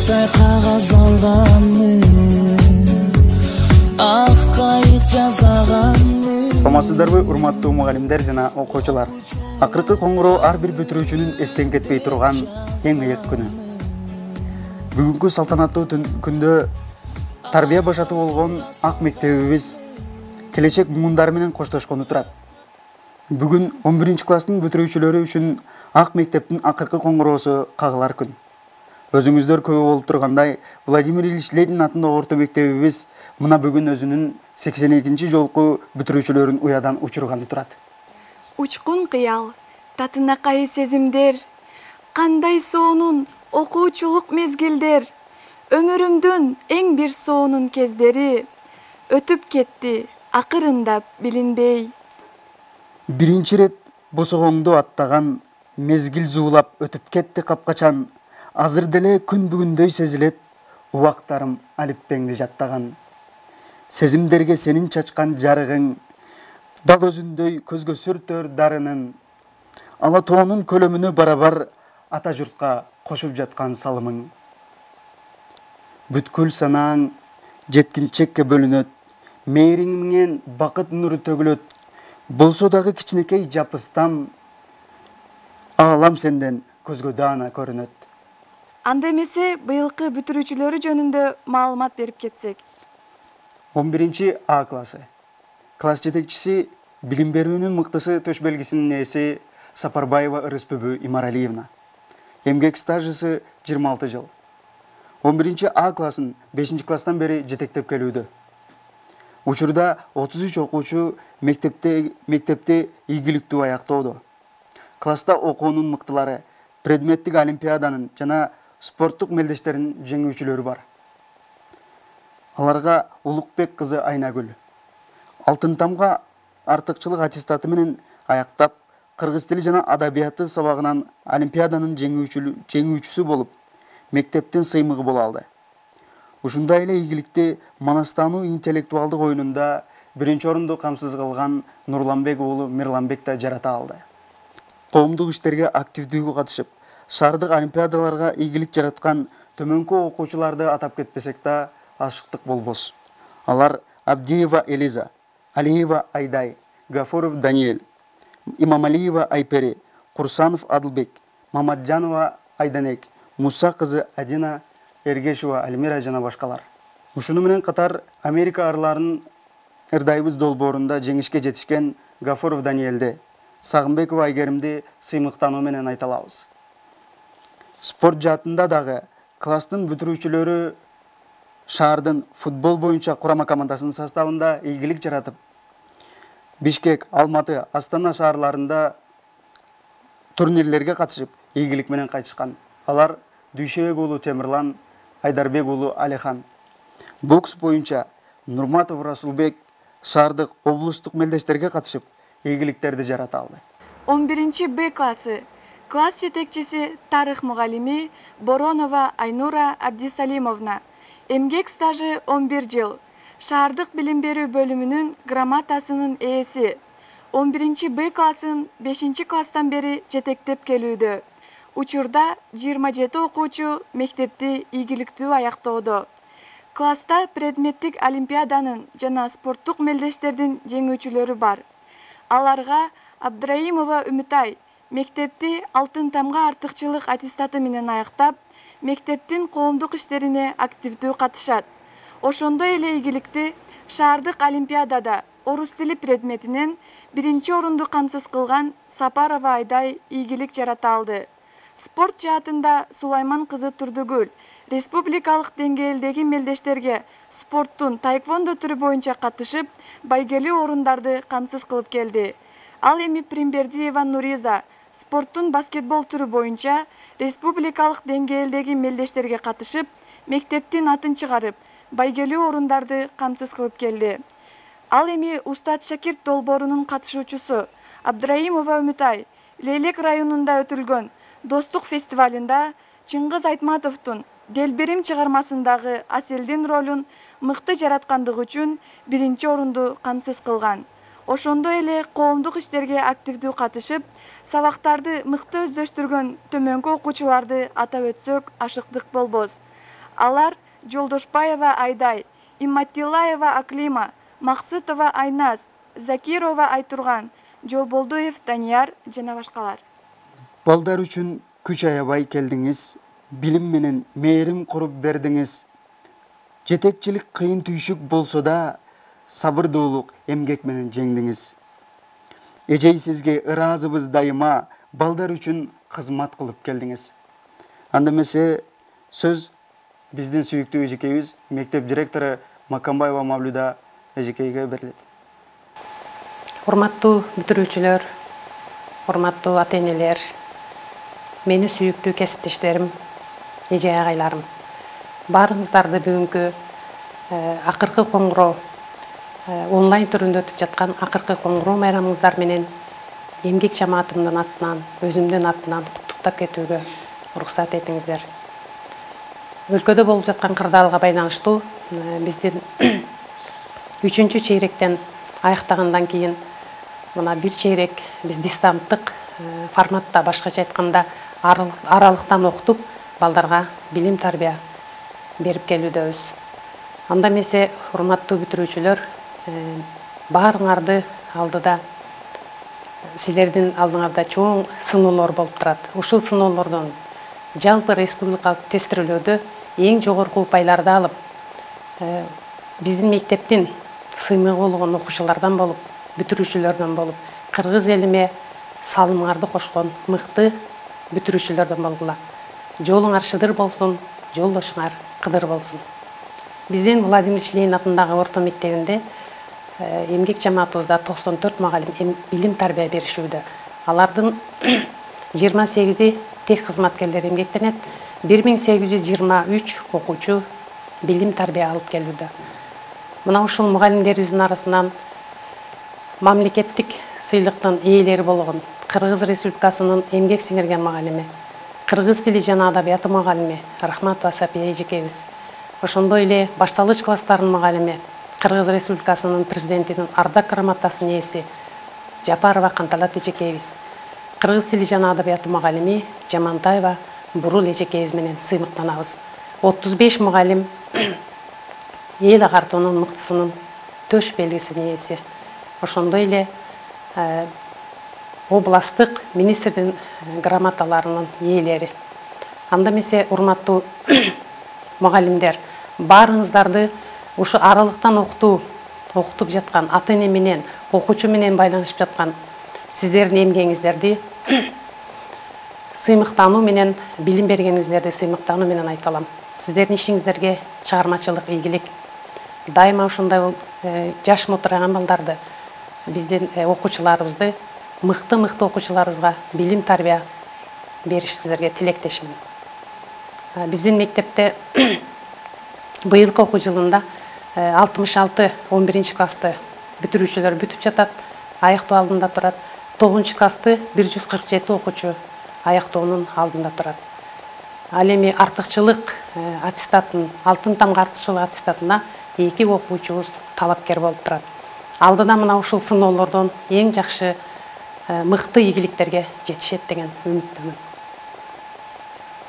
Уштай кагаз алганмын, ак кайык жасаганмын. Саламатсыздарбы, урматтуу мугалимдер жана окуучулар. Акыркы коңгуроо ар бир бүтүрүүчүнүн эстен кетпей турган эң ыйык күнү. Бүгүнкү салтанаттуу күндө тарбия башаты болгон ак мектебибиз келечек муундар менен коштошкону турат. Бүгүн 11-класстын бүтүрүүчүлөрү үчүн ак мектептин акыркы коңгуроосу кагылар күн. Өзүңүздөр көбү болуп тургандай, Владимир Ильич Ленин атындагы орто мектебибиз мына бүгүн өзүнүн 82-нчи жолку бүтүрүүчүлөрүн уядан учурганы турат. Учкун кыял, татынакай сезимдер, кандай сонун окуучулук мезгилдер, өмүрүмдүн эң бир сонун кездери өтүп кетти акырындап билинбей. Биринчи рет босогоңду аттаган мезгил зуулап өтүп кетти капкачан. Азыр деле күн бүгүндөй сезилет, убактарым алиппеңди жаттаган. Сезимдерге сенин чачкан жарыгың, дал өзүндөй көзгө сүртөр дарынын. Ала тоонун көлөмүнө барабар ата журтка кошуп жаткан салымың. Бүткүл санааң жеткинчекке бөлүнөт, мээриңиңен бакыт нуру төгүлөт. Болсо дагы кичинекей жапыстан, аалам сенден көзгө даана көрүнөт. Анда эмесе быйылкы бүтүрүүчүлөрү жөнүндө маалымат берип кетсек. 11-А классы. Класс жетекчиси, билим берүүнүн мыктысы төш белгисинин ээси Сапарбаева Ырыспүбү Имаралиевна. Эмгек стажысы 26 жыл. 11-А классын 5-класстан бери жетектеп келүүдө. Учурда 33 окуучу мектепти ийгиликтүү аяктоодо. Класста окуунун мыктылары, предметтик олимпиаданын жана спорттук мелдештердин жеңүүчүлөрү бар. Аларга Улукбек кызы Айнагүл алтын тамга артыкчылык аттестаты менен аяктап, кыргыз тили жана адабияты сабагынан олимпиаданын жеңүүчүсү болуп, мектептин сыймыгы боло алды. Ушундай эле ийгиликти Манастануу интеллектуалдык оюнунда биринчи орунду камсыз кылган Нурланбек уулу Мирланбек да жарата алды. Коомдук иштерге активдүү катышып, шаардык олимпиадаларга ийгилик жараткан төмөнкү окуучуларды атап кетпесек да ашыктык болбос. Алар Абдиева Элиза, Алиева Айдай, Гафуров Даниэль, Имамалиева Айпери, Курсанов Адылбек, Мамаджанова Айданек, Муса кызы Адина, Эргешева Альмира жана башкалар. Ушуну менен катар Америка арларын ырдайбыз долбоорунда жеңишке жетишкен Гафуров Даниэлди, Сагынбекова Айгеримди сыймыктануу менен айта алабыз. Спорт жаатында дагы класстын бүтүрүүчүлөрү шаардын футбол боюнча курама командасынын составында ийгилик жаратып, Бишкек, Алматы, Астана шаарларында турнирлерге катышып, ийгилик менен кайтышкан. Алар Дүйшебек уулу Темирлан, Айдарбек уулу Алихан. Бокс боюнча Нурматов Расулбек шаардык облустук мелдештерге катышып, ийгиликтерди жарата алды. 11-Б классы. Класс жетекчиси тарых мугалими Боронова Айнура Абдисалимовна. Эмгек стажы 11 жыл. Шаардык билим берүү бөлүмүнүн грамотасынын ээси. 11-Б классын 5-класстан бери жетектеп келүүдө. Учурда 27 окуучу мектепти ийгиликтүү аяктоодо. Класста предметтик олимпиаданын жана спорттук мелдештердин жеңүүчүлөрү бар. Аларга Абдраимова Үмүтай мектепти алтын тамга артыкчылык аттестаты менен аяктап, мектептин коомдук иштерине активдүү катышат. Ошондой эле ийгиликти шаардык олимпиадада орус тили предметинен биринчи орунду камсыз кылган Сапарова Айдай ийгилик жарата алды. Спорт жаатында Сулайман кызы Турдугүл республикалык деңгээлдеги мелдештерге спорттун таеквондо түрү боюнча катышып, байгелүү орундарды камсыз кылып келди. Ал эми Примбердиева Нуриза спорттун баскетбол түрү боюнча республикалык деңгээлдеги мелдештерге катышып, мектептин атын чыгарып, байгелүү орундарды камсыз кылып келди. Ал эми Устат Шакирт долбоорунун катышуучусу Абдраимова Үмүтай Лейлек районунда өтүлгөн Достук фестивалында Чыңгыз Айтматовдун Делберим чыгармасындагы Аселдин ролун мыкты жараткандыгы үчүн биринчи орунду камсыз кылган. Ошондой эле коомдук иштерге активдүү катышып, сабактарды мыкты өздөштүргөн төмөнкү окуучуларды атап өтсөк ашыктык болбос. Алар Жолдошбаева Айдай, Имматиллаева Аклима, Максытова Айназ, Закирова Айтурган, Жолболдуев Данияр жана башкалар. Балдар үчүн күч аябай келдиңиз, билим менен мээрим куруп бердиңиз. Жетекчилик кыйын түйшүк болсо да, сабырдуулук, эмгек менен жеңдиңиз. Эжей сизге ыраазыбыз дайыма, балдар үчүн кызмат кылып келдиңиз. Анда эмесе сөз биздин сүйүктүү эжекейибиз, мектеп директору Макамбаева Мавлюда эжекейге берилет. Урматтуу бүтүрүүчүлөр, урматтуу ата-энелер, мени сүйүктүү кесиптештерим, эже агайларым. Баарыңыздарды бүгүнкү акыркы коңгуроо онлайн түрүндө өтүп жаткан акыркы коңгуроо майрамыңыздар менен эмгек жамаатымдын атынан, өзүмдүн атынан куттуктап кетүүгө уруксат этиңиздер. Өлкөдө болуп жаткан кырдаалга байланыштуу биздин 3-чү чейректен аяктагандан кийин мына бир чейрек биз дистанттык форматта, башкача айтканда аралыктан окутуп, балдарга билим тарбия берип келүүдөбүз. Анда эмесе урматтуу бүтүрүүчүлөр, баарыңарды алдыда, силердин алдыңарда чоң сыноолор болуп турат. Ушул сыноолордон жалпы республикалык тестирүүлөөдө эң жогорку упайларды алып, биздин мектептин сыймыгы болгон окуучулардан болуп, бүтүрүүчүлөрдөн болуп, кыргыз элиме салымыңарды кошкон мыкты бүтүрүүчүлөрдөн болгула. Жолуңар шыдыр болсун, жолдошуңар кыдыр болсун. Биздин Владимир Ильич Ленин атындагы орто мектебинде эмгек жамаатыбызда 94 мугалим билим тарбия беришүүдө. Алардын 28-и тек кызматкерлер эмгектенет, 1823 окуучу билим тарбия алып келүүдө. Мына ушул мугалимдерибиздин арасынан мамлекеттик сыйлыктын ээлери болгон Кыргыз Республикасынын эмгек сиңирген мугалими, кыргыз тили жана адабияты мугалими Рахматова Сапия эжекейибиз, ошондой эле башталгыч класстардын мугалими, Кыргыз Республикасынын президентинин ардак грамотасынын ээси Жапарова Канталат эжекейибиз, кыргыз тили жана адабияты мугалими Жамантаева Бурул эжекейибиз менен сыймыктанабыз. 35 мугалим эл агартуунун мыктысынын төш белгисинин ээси. Ошондой эле областтык министрдин грамоталарынын ээлери. Анда эмесе урматтуу мугалимдер, баарыңыздарды ушу аралыктан окутуп жаткан ата-эне менен, окуучу менен байланышып жаткан сиздердин эмгегиңиздерди сыймыктануу менен, билим бергениңиздерди сыймыктануу менен айта алам. Сиздердин ишиңиздерге чыгармачылык, ийгилик. Дайыма ушундай жаш мутураган балдарды, биздин окуучуларыбызды, мыкты окуучуларыбызга билим тарбия беришиңиздерге тилектешмин. Биздин мектепте быйылкы окуу жылында 66 11 классты бүтүрүүчүлөр бүтүп жатат, аяктоо алдында турат. 9 классты 147 окуучу аяктоонун алдында турат. Ал эми артыкчылык аттестатын, алтын тамга артыкчылык аттестатына 2 окуучубуз талапкер болуп турат. Алдыда мына ушул сыноолордон эң жакшы мыкты ийгиликтерге жетишет деген үмүттөмүн.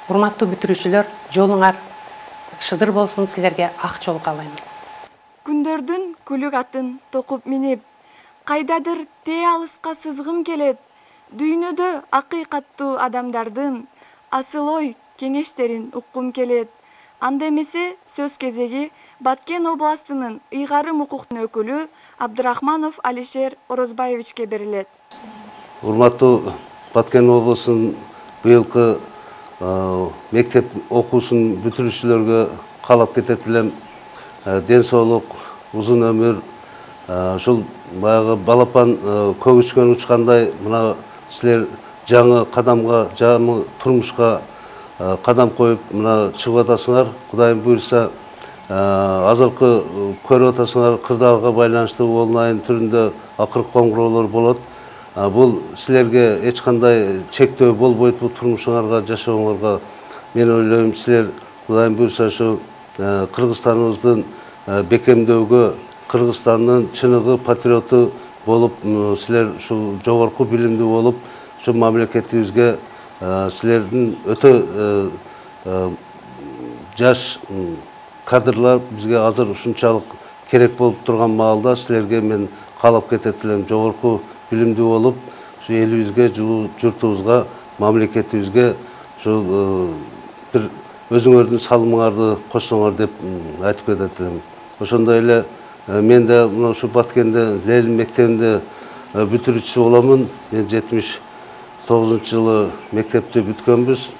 Урматтуу бүтүрүүчүлөр, жолуңар шыдыр болсун, силерге ак жол каалайм. Күндөрдүн күлүк атын токуп минип, кайдадыр тээ алыска сызгым келет. Дүйнөдө акыйкаттуу адамдардын асыл ой кеңештерин уккум келет. Анда эмесе сөз кезеги Баткен областынын ыйгарым укуктун өкүлү Абдырахманов Алишер Орозбаевичке берилет. Урматтуу Баткен облусунун быйылкы мектеп окуусун бүтүрүүчүлөргө каалап кетет элем ден соолук, узун өмүр, ушул баягы балапан көгүчкөн учкандай мына силер жаңы кадамга, жаңы турмушка кадам коюп мына чыгып атасыңар. Кудайым буйрса, азыркы көрүп атасыңар, кырдаалга байланыштуу онлайн түрүндө акыркы коңгуроолор болот. Бул силерге эч кандай чектөө болбойт, бул турмушуңарга, жашооңорго. Мен ойлойм, силер Кудайым буйрса ушу Кыргызстаныбыздын бекемдөөгө, Кыргызстандын чыныгы патриоту болуп, силер ушу жогорку билимдүү болуп, ушу мамлекетибизге силердин өтө жаш кадрлар бізге азыр ушунчалык керек болуп турган маалда силерге мен каалап кетет элем. Жогорку билимдүү болуп, ушу элибизге, журтубузга, мамлекетибизге ушу бир өзүңөрдүн салымыңарды кошсоңор деп айтып кетет элем. Ошондой эле мен да мына ушу Баткенде Ленин мектебинде бүтүрүүчүсү боламын. Мен 79-жылы мектепти бүткөнбүз.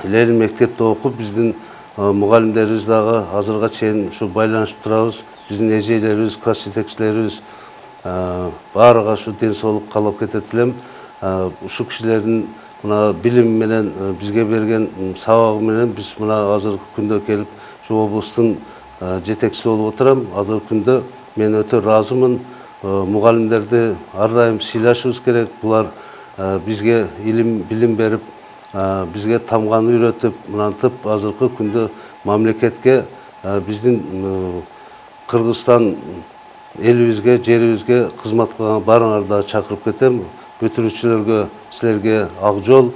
Ленин мектепте окуп, биздин мугалимдерибиз дагы азырга чейин ушу байланышып турабыз. Биздин эжелерибиз, класс жетекчилерибиз баарыга ушу ден соолук каалап кетет элем. Ушу кишилердин мына билим менен бизге берген сабагы менен биз мына азыркы күндө келип ушу облустун жетекчиси болуп отурам. Азыркы күндө мен өтө ыраазымын. Мугалимдерди ар дайым сыйлашыбыз керек. Булар бизге билим берип, бизге тамганы үйрөтүп, мынантып азыркы күндө мамлекетке, биздин Кыргызстан элибизге, жерибизге кызмат кылган баарыңарды чакырып кетем. Бүтүрүүчүлөргө силерге ак жол,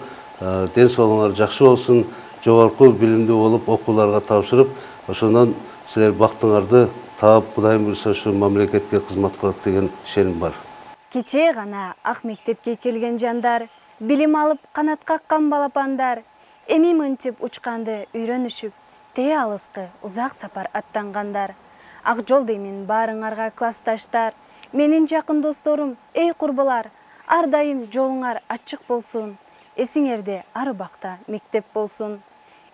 ден соолугуңар жакшы болсун, жогорку билимдүү болуп окууларга тапшырып, ошондон силер бактыңарды таап, Кудайым буйрса ушу мамлекетке кызмат кылат деген ишеним бар. Кечээ гана ак мектепке келген жандар, билим алып канат каккан балапандар, эми мынтип учканды үйрөнүшүп, тээ алыскы узак сапар аттангандар. Ак жол деймин баарыңарга классташтар, менин жакын досторум, эй курбулар, ар дайым жолуңар ачык болсун. Эсиңерде ар убакта мектеп болсун.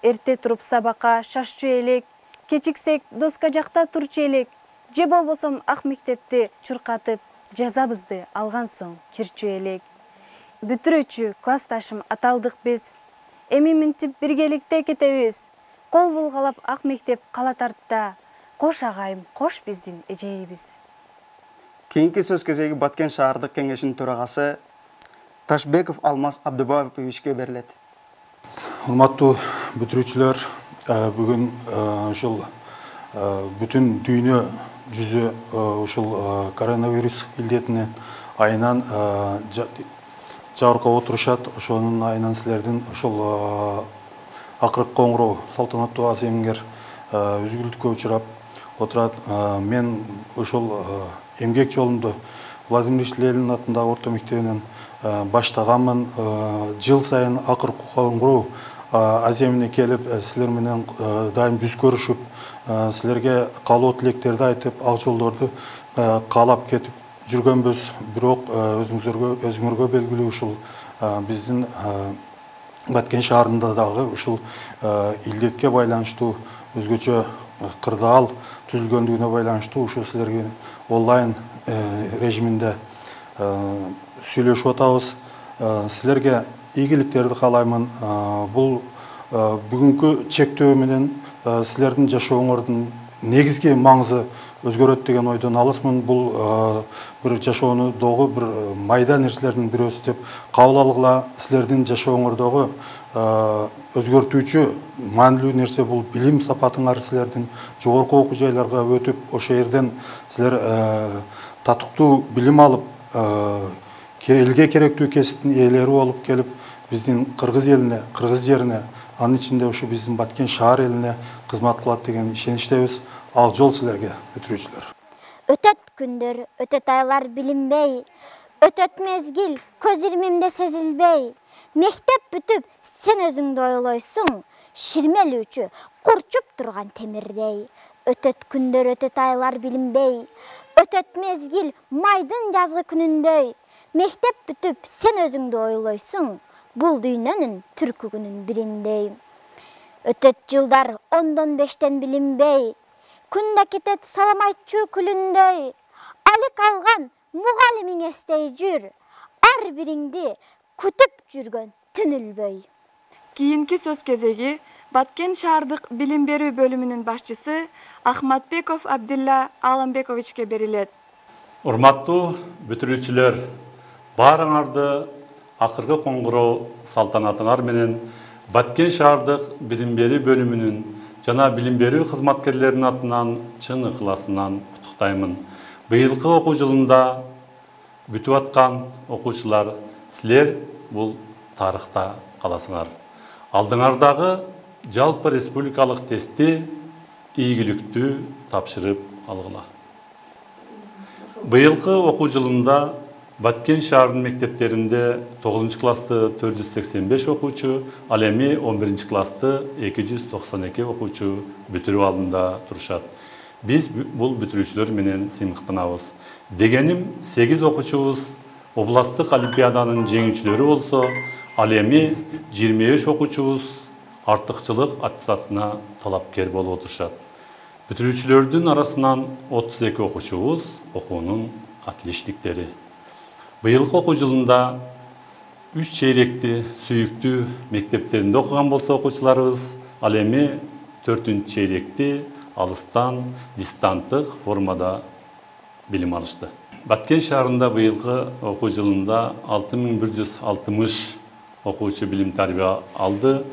Эрте туруп сабакка шашчу элек, кечиксек доска жакта турчу элек. Же болбосом ак мектепти чуркатып, жазабызды алган соң кирчү элек. Бүтүрүүчү классташым аталдык биз. Эми мынтип биргеликте кетебиз. Кол булгалап ак мектеп кала тартта. Кош агайым, кош биздин эжейибиз. Кийинки сөз кезеги Баткен шаардык кеңешинин төрагасы Ташбеков Алмаз Абдыбаевичке берилет. Урматтуу бүтүрүүчүлөр, бүгүн ушул бүтүн дүйнө жүзү ушул коронавирус илдетинин айынан жабыркап отурушат. Ошонун айынан силердин ушул акыркы коңгуроо салтанаттуу аземиңер үзгүлтүккө учурап отурат. Мен ушул эмгек жолумду Владимир Ильич Ленин атындагы орто мектебинен баштаганмын. Жыл сайын акыркы коңгуроо аземине келип, силер менен дайым жүз көрүшүп, силерге каалоо тилектерди айтып, ак жолдорду каалап кетип жүргөнбүз. Бирок өзүңөргө белгилүү ушул биздин Баткен шаарында дагы ушул илдетке байланыштуу өзгөчө кырдаал түзүлгөндүгүнө байланыштуу ушул силерге онлайн режиминде сүйлөшүп атабыз. Силерге ийгиликтерди каалаймын. Бул бүгүнкү чектөө менен силердин жашооңордун негизги маңызы өзгөрөт деген ойдон алысмын. Бул бир жашоону догу бир майда нерселердин бирөөсү деп кабыл алгыла. Силердин жашооңордогу өзгөртүүчү маанилүү нерсе бул билим сапатыңар. Силердин жогорку окуу жайларга өтүп, ошол жерден силер татыктуу билим алып, элге керектүү кесиптин ээлери болуп келип, биздин кыргыз элине, кыргыз жерине, анын ичинде ушу биздин Баткен шаар элине кызмат кылат деген ишеничтебиз. Ак жол силерге, бүтүрүүчүлөр. Өтөт күндөр, өтөт айлар билинбей, өтөт мезгил көз ирмимде сезилбей. Мектеп бүтүп, сен өзүңдү ойлойсуң, ширмелүүчү курчуп турган темирдей. Өтөт күндөр, өтөт айлар билинбей, өтөт мезгил майдын жазгы күнүндөй. Мектеп бүтүп, сен өзүңдү ойлойсуң, бул дүйнөнүн түркү күнүн бириндей. Өтөт жылдар 10-дон 5-тен билинбей, күндө кетет салам айтчу күлүндөй. Алик алган мугалимиң эстей жүр, ар бириңди күтүп жүргөн түнүлбөй. Кийинки сөз кезеги Баткен шаардык билим берүү бөлүмүнүн башчысы Ахматбеков Абдилла Аламбековичке берилет. Урматтуу бүтүрүүчүлөр, баарыңарды акыркы коңгуроо салтанатыңар менен Баткен шаардык билим берүү бөлүмүнүн жана билим берүү кызматкерлеринин атынан чын ыхласымнан куттуктаймын. Быйылкы окуу жылында бүтүп аткан окуучулар, силер бул тарыхта каласыңар. Алдыңардагы жалпы республикалық тестті ийгиликтүү тапшырып алгыла. Быйылкы окуу жылында Баткен шаарынын мектептеринде 9 классты 485 окуучу, ал эми 11 классты 292 окуучу бүтүрүү алдында турушат. Биз бул бүтүрүүчүлөр менен сыймыктанабыз. Дегеним 8 окуучубуз областтык олимпиаданын жеңүүчүлөрү болсо, ал эми 23 окуучубуз артыкчылык аттестатына талапкер болуп отурушат. Бүтүрүүчүлөрдүн арасынан 32 окуучубуз окуунун отличниктери. Быйылкы окуу жылында 3 чейректи сүйүктүү мектептеринде окуган болсо окуучуларыбыз, ал эми 4 чейректи алыстан дистанттык формада билим алышты. Баткен шаарында быйылкы окуу жылында 6160 окуучу билим тарбия алды.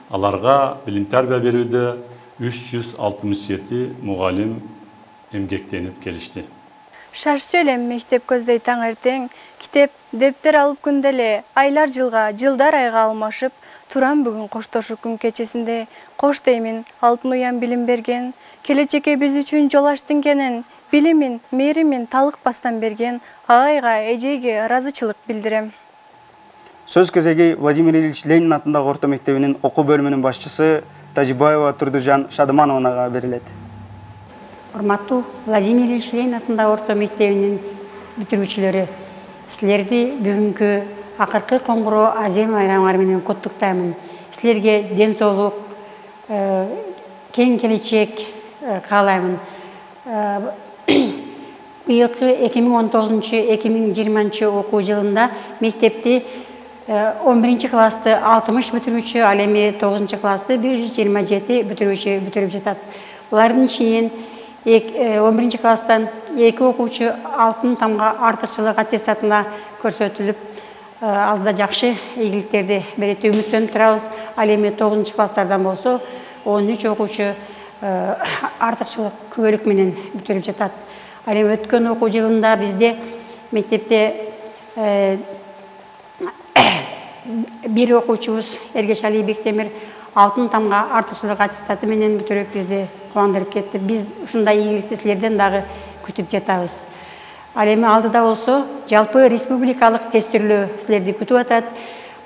Аларга билим тарбия берүүдө 367 мугалим эмгектенип келишти. Шаршы элем мектеп көздөй таңертең, китеп, дептер алып күнделе, айлар жылга, жылдар айга алмашып, турам бүгүн коштошуу күн кечесинде, кош деймин, алтын уян билим берген, келечекке биз үчүн жол аштың кенен, билимин, мээримин талыкпастан берген агайга, эжейге ыраазычылык билдирем. Сөз кезеги Владимир Ильич Ленин атындагы орто мектебинин окуу бөлүмүнүн башчысы Тажибаева Турдужан Шадымановага берилет. Урматтуу Владимир Ильич Ленин атындагы орто мектебинин бүтүрүүчүлөрү, силерди бүгүнкү акыркы коңгуроо азем майрамыңар менен куттуктаймын. Силерге ден соолук, кең келечек каалаймын. Быйылкы 2019-2020 окуу жылында мектепти 11 классты 60 бүтүрүүчү, ал эми 9 классты 127 бүтүрүүчү бүтүрүп жатат. Булардын ичинен 11 класстан 2 окуучу алтын тамга артыкчылык аттестатына көрсөтүлүп, алдыда жакшы ийгиликтерди берет деп үмүттөнүп турабыз. Ал эми 9 класстардан болсо 13 окуучу артыкчылык күбөлүк менен бүтүрүп жатат. Ал эми өткөн окуу жылында бизде мектепте бир окуучубуз Эргешали Бектемир алтын тамга артыкчылык аттестаты менен бүтүрүп бизди кубандырып кетти. Биз ушундай ийгиликти силерден дагы күтүп жатабыз. Ал эми алдыда болсо жалпы республикалык тестилөө силерди күтүп атат.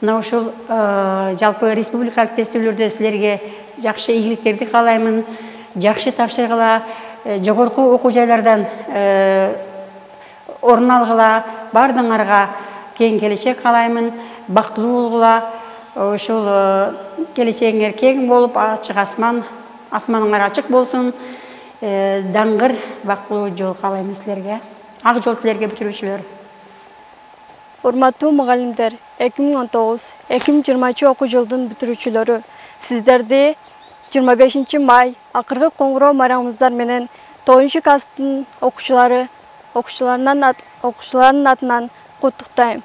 Мына ушул жалпы республикалык тестилөөдө силерге жакшы ийгиликтерди каалаймын. Жакшы тапшыргыла, жогорку окуу жайлардан орун алгыла, бардыңарга кең келечек каалаймын. Бактылуу болгула, ушул келечегиңер кең болуп, ачык асманыңар ачык болсун. Даңгыр, бактылуу жол каалайм силерге. Ак жол силерге бүтүрүүчүлөр. Урматтуу мугалимдер, 2019-2020 окуу жылдын бүтүрүүчүлөрү, сиздерди 25 май акыркы коңгуроо майрамыңыздар менен 9 класстын окуучуларынын атынан куттуктайм.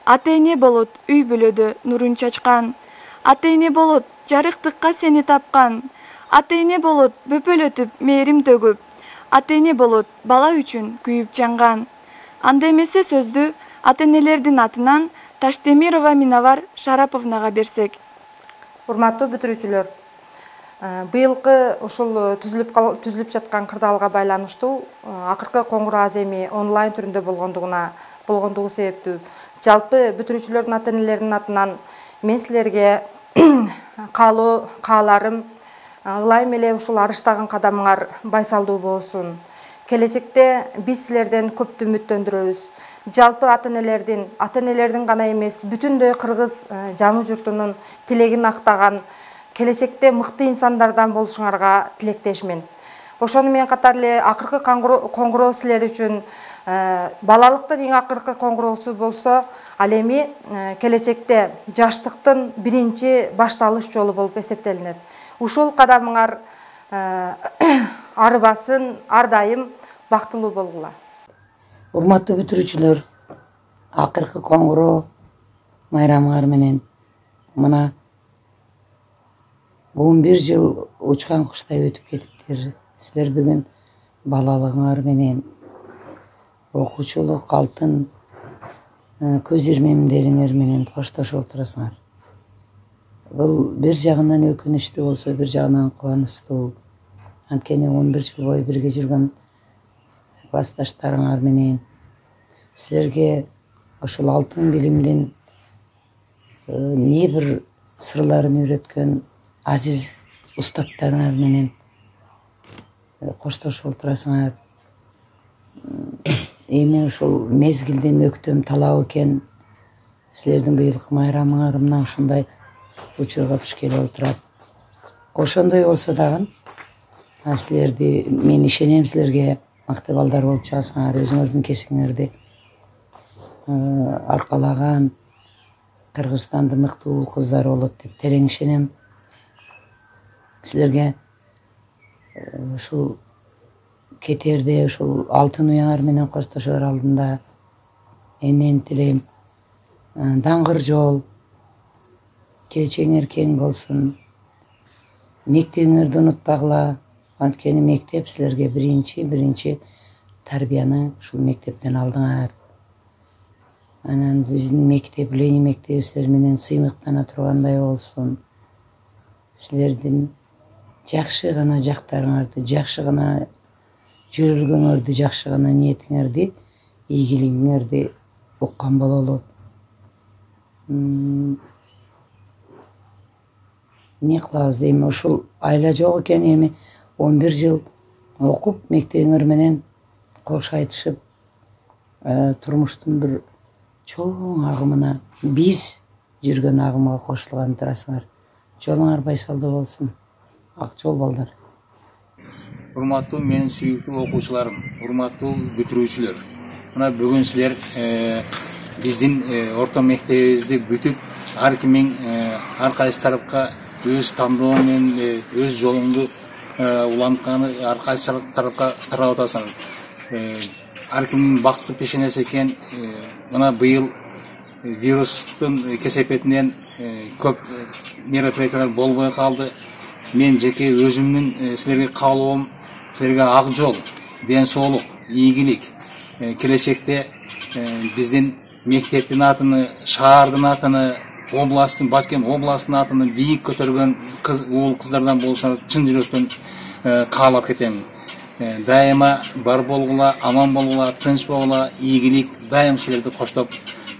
Ата-эне болот үй бүлөдө нурун чачкан. Ата-эне болот жарыктыкка сени тапкан. Ата-эне болот бөпөлөтүп мээрим төгүп. Ата-эне болот бала үчүн күйүп жанган. Анда эмесе сөздү ата-энелердин атынан Таштемирова Минавар Шараповнага берсек. Урматтуу бүтүрүүчүлөр, быйылкы ушул түзүлүп жаткан кырдаалга байланыштуу акыркы коңгуроо аземи онлайн түрүндө болгондугу себептүү жалпы бүтүрүүчүлөрдүн ата-энелеринин атынан мен силерге кааларым ылайым эле ушул арыштаган кадамыңар байсалдуу болсун. Келечекте биз силерден көптү үмүттөндүрөбүз. Жалпы ата-энелердин гана эмес, бүтүндөй кыргыз жамы журтунун тилегин актаган, келечекте мыкты инсандардан болушуңарга тилектешмин. Ошону менен катар эле акыркы коңгуроо силер үчүн балалыктын эң акыркы коңгуроосу болсо, ал эми келечекте жаштыктын биринчи башталыш жолу болуп эсептелинет. Ушул кадамыңар арыбасын, ар дайым бактылуу болгула. Урматтуу бүтүрүүчүлөр, акыркы коңгуроо майрамыңар менен мына 11 жыл учкан куштай өтүп кетиптир. Силер бүгүн балалыгыңар менен окуучулук алтын көз ирмемдериңер менен коштошуп отурасыңар. Бұл бір жағынан өкінішті болса, бір жағынан қуанышты. Анткени 11 жыл бою бірге жүрген классташтарыңар менен силерге ошол алтын билимдин не бір сырларын үйрөткөн азиз устаттарыңар менен коштошуп отурасыңар. Эми ушул мезгилдин өктөм талап экен. Силердин быйылкы майрамыңар мына ушундай учурга туш келип отурат. Ошондой болсо дагы силерди мен ишенем, силерге мыкты балдар болуп чыгасыңар, өзүңөрдүн кесиңерди аркалаган Кыргызстандын мыкты уул кыздары болот деп терең ишенем. Силерге ушул кетерде ушул алтын уяңар менен коштошор алдында эмнени тилейм? Даңгыр жол, келечегиңер кең болсун. Мектебиңерди унутпагыла. Анткени мектеп силерге биринчи тарбияны ушул мектептен алдыңар. Анан биздин мектеп, Ленин мектеби силер менен сыймыктана тургандай болсун. Силердин жакшы гана жактарыңарды, жакшы гана жүрүлгөңөрдү, жакшы гана ниетиңерди, ийгилигиңерди уккан бололу. Не кылабыз эми, ушул айла жок экен, эми 11 жыл окуп, мектебиңер менен кош айтышып, турмуштун бир чоң агымына, биз жүргөн агымга кошулган турасыңар. Жолуңар байсалдуу болсун. Ак жол балдар. Урматтуу менин сүйүктүү окуучуларым, урматтуу бүтүрүүчүлөр. Мына бүгүн силер биздин орто мектебибизди бүтүп, ар кимиң ар кайсы тарапка өз тандоо менен өз жолуңду улантканы ар кайсы тарапка тарап атасың. Ар кимдин бактык пешенеси экен. Мына быйыл вирустун кесепетинен көп мероприятиялар болбой калды. Мен жеке өзүмдүн силерге каалоом, силерге ак жол, ден соолук, ийгилик, келечекте биздин мектептин атыны, шаардын атыны, областтын, Баткен областынын атыны бийик көтөргөн уул кыздардан болушуна чын жүрөктөн каалап кетем. Дайыма бар болгула, аман болгула, тынч болгула, ийгилик дайым силерди коштоп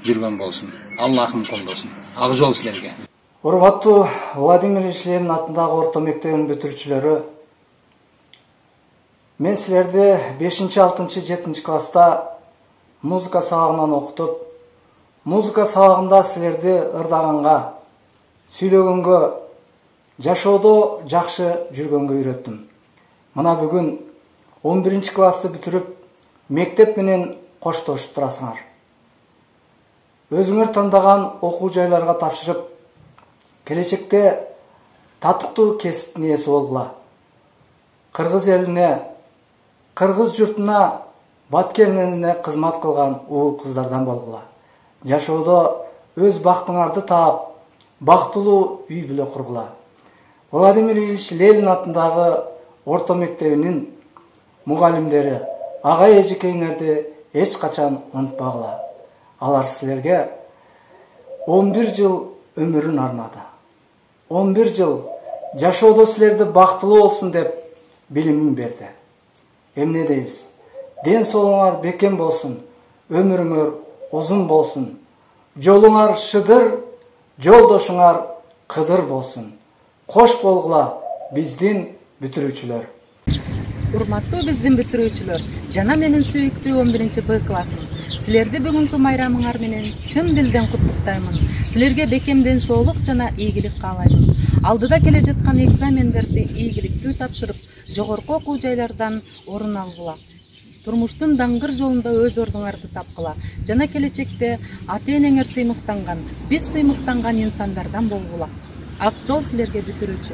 жүргөн болсун. Аллахым колдосун. Ак жол силерге. Урматтуу Владимир Ильич Ленин атындагы орто мектебинин бүтүрүүчүлөрү, мен силерди 5-6, 7 класста музыка сабагынан окутуп, музыка сабагында силерди ырдаганга, сүйлөгөнгө, жашоодо жакшы жүргөнгө үйрөттүм. Мына бүгүн 11 классты бүтүрүп, мектеп менен коштошуп турасыңар. Өзүңөр тандаган окуу жайларга тапшырып, келечекте татыктуу кесиптин ээси болгула. Кыргыз элине, кыргыз журтуна, Баткен элине кызмат кылган уул кыздардан болгула. Жашоодо өз бактыңарды таап, бактылуу үй бүлө кургула. Владимир Ильич Ленин атындагы орто мектебинин мугалимдери, агай эжекеңерди эч качан унутпагыла. Алар силерге 11 жыл өмүрүн арнады. 11 жыл жашоодо силерди бактылуу болсун деп билимин берди. Эмне дейбиз? Ден соолуңар бекем болсун, өмүрүңөр узун болсун. Жолуңар шыдыр, жолдошуңар кыдыр болсун. Кош болгула биздин бүтүрүүчүлөр. Урматтуу биздин бүтүрүүчүлөр, жана менин сүйүктүү 11-Б классым. Силерди бүгүнкү майрамыңар менен чын дилден куттуктаймын. Силерге бекемден соолук жана ийгилик каалайм. Алдыда келе жаткан экзамендерди ийгиликтүү тапшырып, жогорку окуу жайлардан орун алгыла. Турмуштун даңгыр жолунда өз ордуңарды тапкыла. Жана келечекте ата-энеңер сыймыктанган, биз сыймыктанган инсандардан болгула. Ак жол силерге бүтүрүүчү.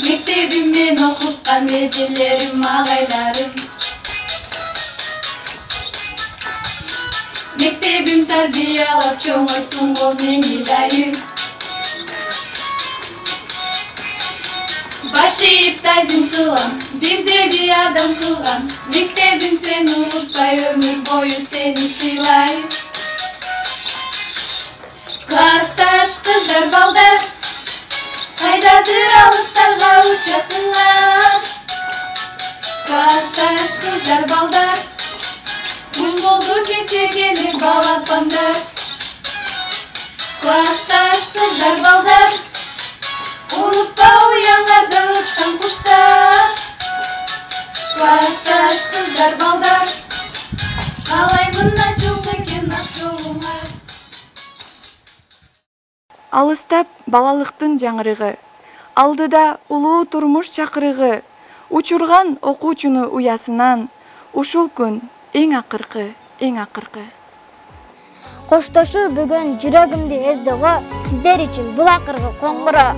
Мектебиммен окуткан эжелерим, агайларым, Мектебим тарбиялап чоңойттун го мени дайым. Баш ийип тайзым кылам, биздеги адам кылган. Мектебим сени унутпай, өмүр бою сени сыйлайм. Классташ кыздар балдар, кайдадыр алыстарга учасыңар. Классташ кыздар балдар, куш болду кечегени балапандар. Классташ кыздар балдар, унутпа уяңарда учкан куштар. Классташ кыздар балдар, калаймын ачылса экен ак жолуңар. Алыстап балалыктын жаңырыгы, алдыда улуу турмуш чакырыгы, учурган окуучуну уясынан, ушул күн эң акыркы, эң акыркы. Коштошуу бүгүн жүрөгүмдү эздого, сиздер үчүн бул акыркы коңгуроо.